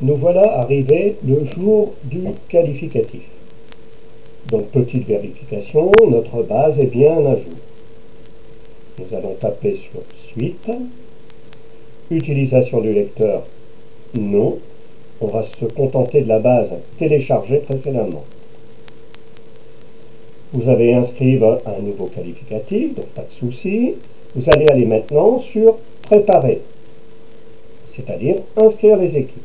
Nous voilà arrivés le jour du qualificatif. Donc petite vérification, notre base est bien à jour. Nous allons taper sur Suite. Utilisation du lecteur, non. On va se contenter de la base téléchargée précédemment. Vous avez inscrit un nouveau qualificatif, donc pas de souci. Vous allez aller maintenant sur Préparer, c'est-à-dire inscrire les équipes.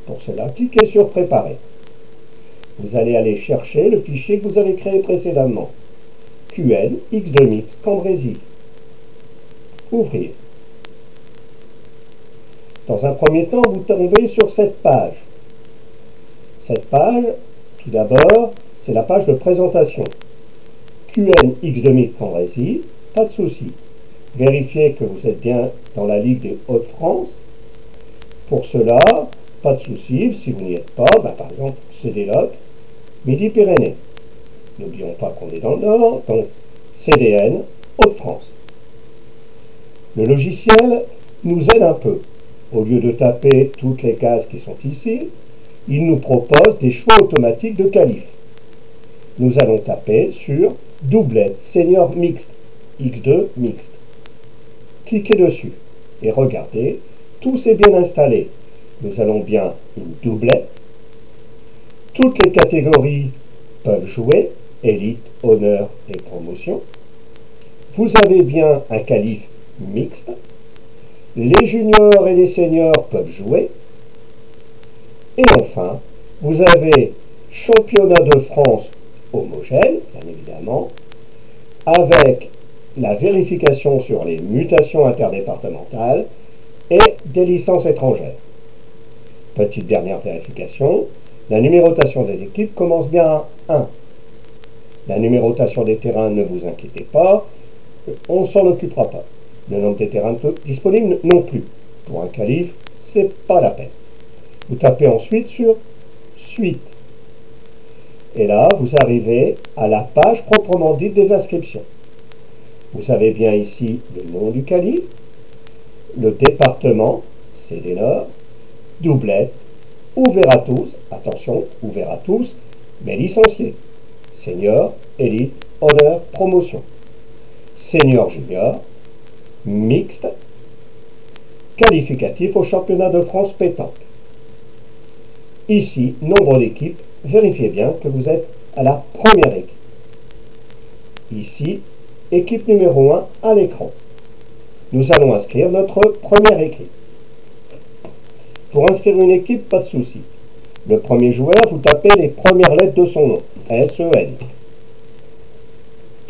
Pour cela, cliquez sur Préparer. Vous allez aller chercher le fichier que vous avez créé précédemment. QN X2Mix Cambrésis. Ouvrir. Dans un premier temps, vous tombez sur cette page. Cette page, tout d'abord, c'est la page de présentation. QN X2Mix Cambrésis, pas de souci. Vérifiez que vous êtes bien dans la Ligue des Hauts-de-France. Pour cela, pas de souci, si vous n'y êtes pas, par exemple, CDLOC, Midi-Pyrénées. N'oublions pas qu'on est dans le Nord, donc CDN, Hauts-de-France. Le logiciel nous aide un peu. Au lieu de taper toutes les cases qui sont ici, il nous propose des choix automatiques de qualif. Nous allons taper sur Doublette Senior Mixte, X2 Mixte. Cliquez dessus et regardez, tout s'est bien installé. Nous allons bien une doublette. Toutes les catégories peuvent jouer, élite, honneur et promotion. Vous avez bien un qualif mixte. Les juniors et les seniors peuvent jouer. Et enfin, vous avez championnat de France homogène, bien évidemment, avec la vérification sur les mutations interdépartementales et des licences étrangères. Petite dernière vérification, la numérotation des équipes commence bien à 1. La numérotation des terrains, ne vous inquiétez pas, on ne s'en occupera pas. Le nombre des terrains disponibles non plus. Pour un qualif, c'est pas la peine. Vous tapez ensuite sur Suite. Et là, vous arrivez à la page proprement dite des inscriptions. Vous avez bien ici le nom du qualif, le département, CD Nord, doublette, ouvert à tous, attention, ouvert à tous, mais licenciés. Senior, élite, honneur, promotion. Senior junior, mixte, qualificatif au championnat de France pétanque. Ici, nombre d'équipes, vérifiez bien que vous êtes à la première équipe. Ici, équipe numéro 1 à l'écran. Nous allons inscrire notre première équipe. Pour inscrire une équipe, pas de souci. Le premier joueur, vous tapez les premières lettres de son nom, SEN.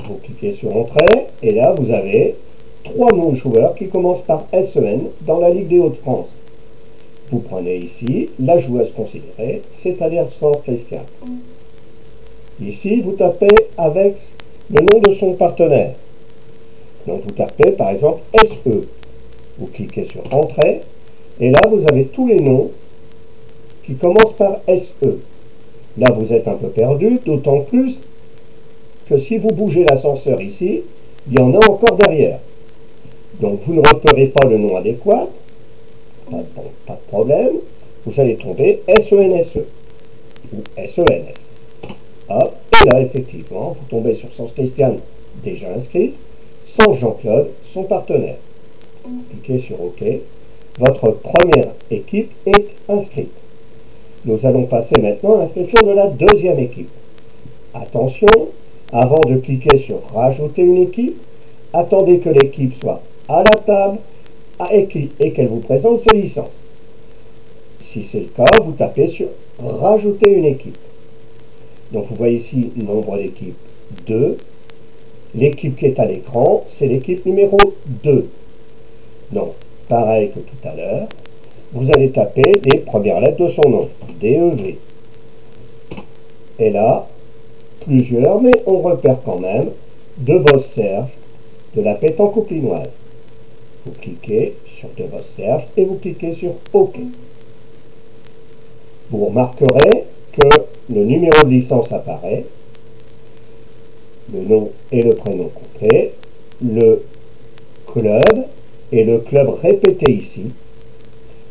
Vous cliquez sur Entrée, et là, vous avez 3 noms de joueurs qui commencent par SEN dans la Ligue des Hauts-de-France. Vous prenez ici la joueuse considérée, c'est-à-dire sans Christian. Ici, vous tapez avec le nom de son partenaire. Donc, vous tapez par exemple SE. Vous cliquez sur Entrée, et là, vous avez tous les noms qui commencent par SE. Là, vous êtes un peu perdu, d'autant plus que si vous bougez l'ascenseur ici, il y en a encore derrière. Donc, vous ne repérez pas le nom adéquat, pas de problème, vous allez tomber SENSE ou SENS. Hop, et là, effectivement, vous tombez sur Sans Christiane, déjà inscrite, sans Jean-Claude, son partenaire. Cliquez sur OK. Votre première équipe est inscrite. Nous allons passer maintenant à l'inscription de la deuxième équipe. Attention, avant de cliquer sur Rajouter une équipe, attendez que l'équipe soit à la table et qu'elle vous présente ses licences. Si c'est le cas, vous tapez sur Rajouter une équipe. Donc vous voyez ici nombre d'équipes 2. L'équipe qui est à l'écran, c'est l'équipe numéro 2. Donc, pareil que tout à l'heure, vous allez taper les premières lettres de son nom, DEV. Et là, plusieurs, mais on repère quand même De Vos Serge, de la pétanque couplinoise. Vous cliquez sur De Vos Serge et vous cliquez sur OK. Vous remarquerez que le numéro de licence apparaît, le nom et le prénom complet, le club et le club répété ici.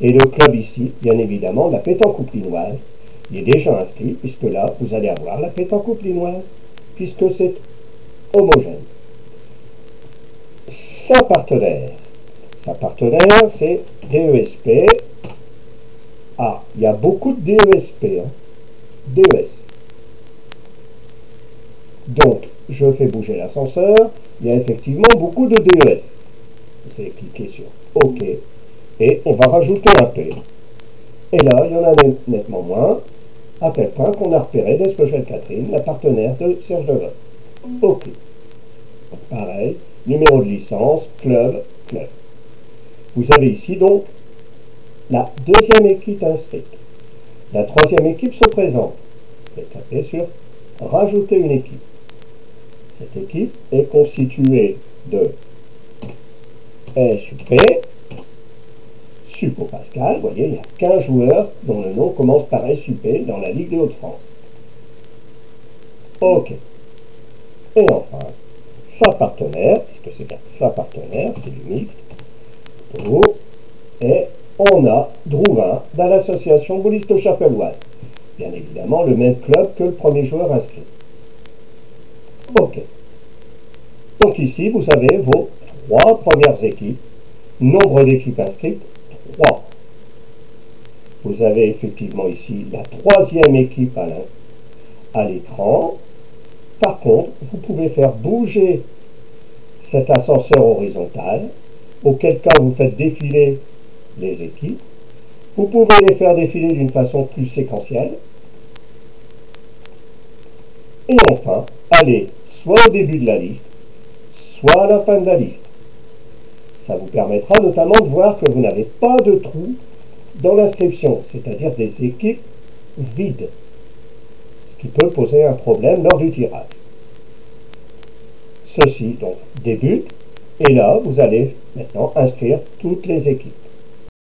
Et le club ici, bien évidemment, la pétanque ouplinoise, il est déjà inscrit, puisque là, vous allez avoir la pétanque ouplinoise, puisque c'est homogène. Sa partenaire, c'est DESP. Ah, il y a beaucoup de DESP, hein. DES. Donc, je fais bouger l'ascenseur, il y a effectivement beaucoup de DES. Vous allez cliquer sur OK, et on va rajouter un P. Et là, il y en a nettement moins, à tel point qu'on a repéré d'Espogel Catherine, la partenaire de Serge Devote. OK. Pareil, numéro de licence, club. Vous avez ici donc la deuxième équipe inscrite. La troisième équipe se présente. Vous allez taper sur rajouter une équipe. Cette équipe est constituée de SUP, Sup au Pascal. Vous voyez, il y a 15 joueurs dont le nom commence par SUP dans la Ligue des Hauts-de-France. OK. Et enfin, sa partenaire, puisque c'est bien sa partenaire, c'est du mixte. Et on a Drouin dans l'association Boulisto-Chapelloise. Bien évidemment, le même club que le premier joueur inscrit. OK. Donc ici, vous avez vos 3 premières équipes. Nombre d'équipes inscrites, 3. Vous avez effectivement ici la troisième équipe à l'écran. Par contre, vous pouvez faire bouger cet ascenseur horizontal, auquel cas vous faites défiler les équipes. Vous pouvez les faire défiler d'une façon plus séquentielle. Et enfin, aller soit au début de la liste, soit à la fin de la liste. Ça vous permettra notamment de voir que vous n'avez pas de trou dans l'inscription, c'est-à-dire des équipes vides, ce qui peut poser un problème lors du tirage. Ceci donc débute, et là vous allez maintenant inscrire toutes les équipes.